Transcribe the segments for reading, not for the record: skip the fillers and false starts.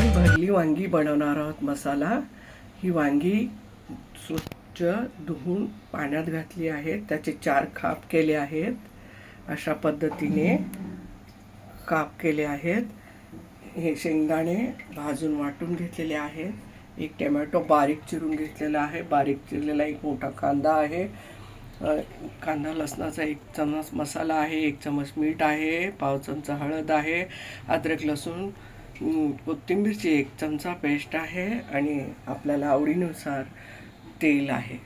भरली वांगी बनवणार आहोत मसाला। ही वांगी स्वच्छ धुवून पाण्यात घातली आहेत, त्याचे 4 काप केले आहेत। अशा पद्धतीने काप केले आहेत। हे शेंगदाणे भाजून वाटून घेतलेले आहेत। एक टोमॅटो बारीक चिरून घेतलेला आहे। बारीक चिरलेला एक मोठा कांदा आहे। कांदा लसणाचा 1 चमच मसाला आहे। 1 चमच मीठ आहे। पाव चमचा हळद आहे। अद्रक लसूण कोथिंबीरची 1 चमचा पेस्ट आहे आणि आपल्याला आवडीनुसार तेल आहे।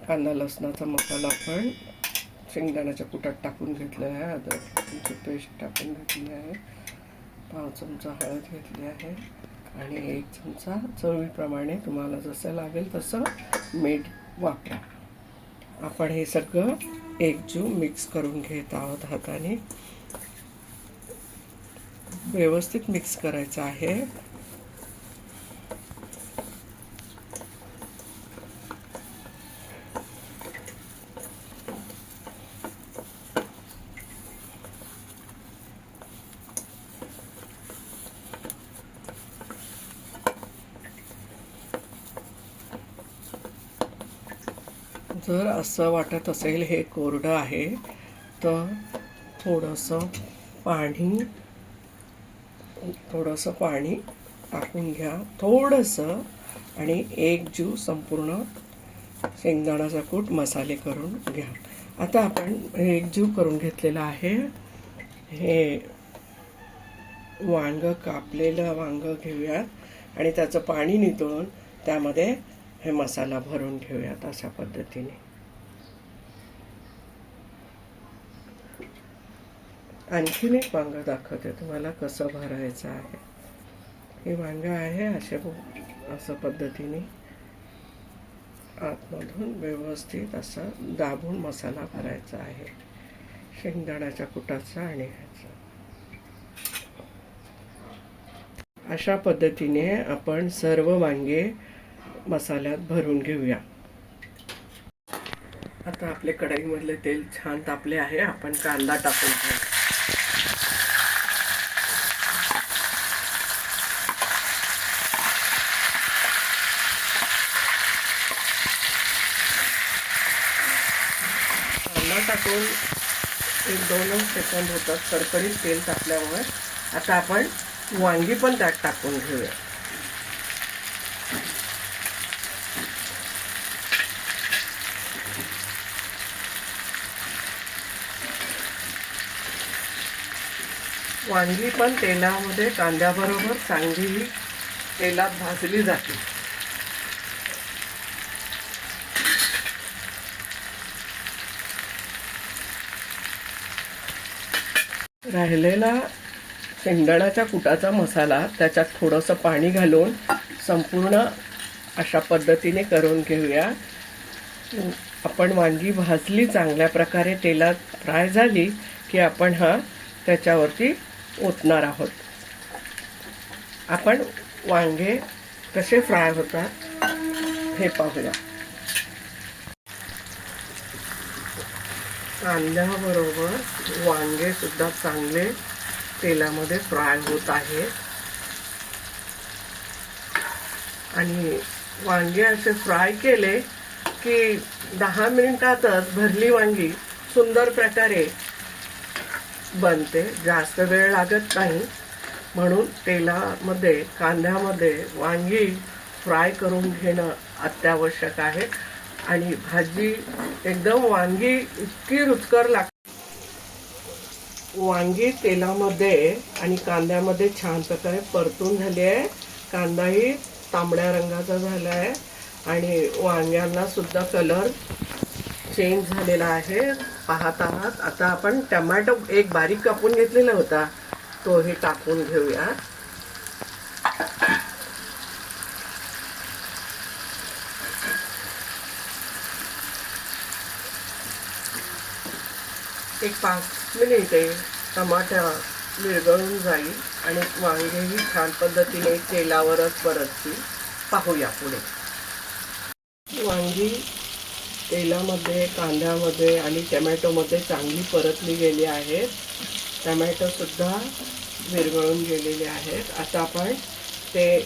कांदा लसणाचा मसाला आपण शेंगदाण्याच्या कुटात टाकून घेतला आहे। अद्रकची पेस्ट टाकून घेतली आहे। पाव चमचा हळद घेतली आहे आणि 1 चमचा चवीप्रमाणे तुम्हाला जसं लागेल तसं मीठ वापरा। आपण हे सगळं एकजीव मिक्स करून घेत आहोत हाताने। व्यवस्थित मिक्स करायचं आहे। जर असं वाटत असेल हे कोरडं आहे तर थोडंसं पाणी टाकून घ्या थोडंसं आणि एकजीव संपूर्ण शेंगदाण्याचा कूट मसाले करून घ्या। आता आपण एकजीव करून घेतलेला आहे। हे वांग कापलेलं वांग घेऊयात आणि त्याचं पाणी निथळून त्यामध्ये हे मसाला भरून घेऊयात अशा पद्धतीने। आणखीन एक वांग दाखवते तुम्हाला कसं भरायचं आहे। हे वांग आहे अशा पद्धतीने आतमधून व्यवस्थित असं दाबून मसाला भरायचा आहे शेंगदाण्याच्या कुटाचा आणि ह्याचा। अशा पद्धतीने आपण सर्व वांगे मसाल्यात भरून घेऊया। आता आपले कढईमधले तेल छान तापले आहे। आपण कांदा टाकून घेऊ। कांदा टाकून 1-2 सेकंद होतात कडकडीत तेल टाकल्यामुळे। आता आपण वांगी पण त्यात टाकून घेऊया। वांगी पण तेलामध्ये कांद्याबरोबर चांगली तेलात भाजली जाते। राहिलेला शेंगदाण्याच्या कुटाचा मसाला त्याच्यात थोडंसं पाणी घालून संपूर्ण अशा पद्धतीने करून घेऊया। आपण वांगी भाजली चांगल्या प्रकारे तेलात फ्राय झाली की आपण त्याच्यावरती ओतणार आहोत। आपण वांगे कसे फ्राय होतात हे पाहूया। कांद्याबरोबर वांगे सुद्धा चांगले तेलामध्ये फ्राय होत आहेत आणि वांगे असे फ्राय केले की 10 मिनिटातच भरली वांगी सुंदर प्रकारे बनते। जास्त वेळ लागत नाही म्हणून तेलामध्ये कांद्यामध्ये वांगी फ्राय करून घेणं अत्यावश्यक आहे आणि भाजी एकदम वांगी इतकी रुचकर लागते। वांगी तेलामध्ये आणि कांद्यामध्ये छान प्रकारे परतून झाली आहे। कांदाही तांबड्या रंगाचा झाला आहे आणि वांग्यांना सुद्धा कलर चेंज झालेला आहे पाहत आहात। आता आपण टोमॅटो एक बारीक कापून घेतलेला होता तो हे टाकून घेऊया। एक 5 मिनिटे टमाटा विरघळून जाईल आणि वांगेही छान पद्धतीने तेलावरच परततील। पाहूया पुढे। वांगी तेलामध्ये कांद्यामध्ये आणि टोमॅटोमध्ये चांगली परतली गेली आहेत। टोमॅटो सुद्धा विरघळून गेलेले आहेत. आता आपण ते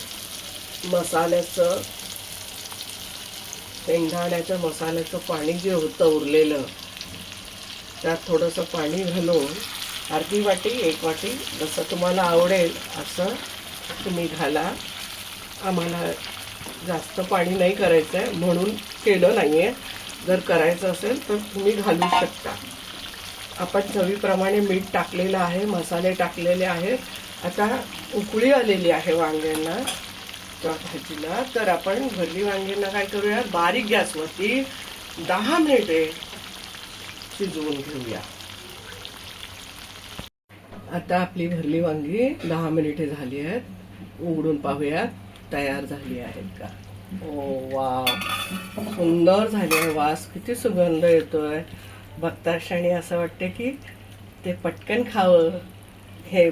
मसाल्याचं, शेंगदाण्याच्या मसाल्याचं पाणी जे होतं उरलेलं, त्यात थोडंसं पाणी घालून अर्धी वाटी, 1 वाटी, जसं तुम्हाला आवडेल असं तुम्ही घाला. आम्हाला जास्त पाणी नाही करायचं आहे म्हणून केलं नाही आहे. जर करायचं असेल तर तुम्ही घालू शकता. आपण चवीप्रमाणे मीठ टाकलेलं आहे, मसाले टाकलेले आहेत. आता उकळी आलेली आहे वांग्यांना, त्या भाजीला. तर आपण भरली वांग्यांना काय करूया, बारीक गॅसवरती 10 मिनिटे शिजवून घेऊया. आता आपली भरली वांगी 10 मिनिटे झाली आहेत. उघडून पाहूयात तयार झाली आहेत का. ओ वाव, सुंदर झाली आहे. वास किती सुगंध येतोय. बघता क्षणी असं वाटते की ते पटकन खावं. हे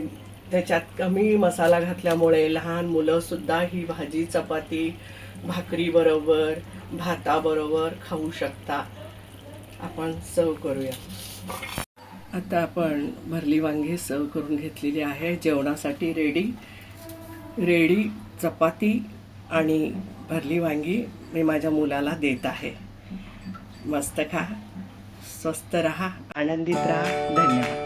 त्याच्यात कमी मसाला घातल्यामुळे लहान मुलं सुद्धा ही भाजी चपाती, भाकरी बरोबर, भाताबरोबर खाऊ शकता. आपण सर्व करूया. आता आपण भरली वांगी सर्व करून घेतलेली आहे. जेवणासाठी रेडी चपाती आणि भरली वांगी मी माझ्या मुलाला देत आहे. मस्त खा, स्वस्त रहा, आनंदित रहा. धन्यवाद.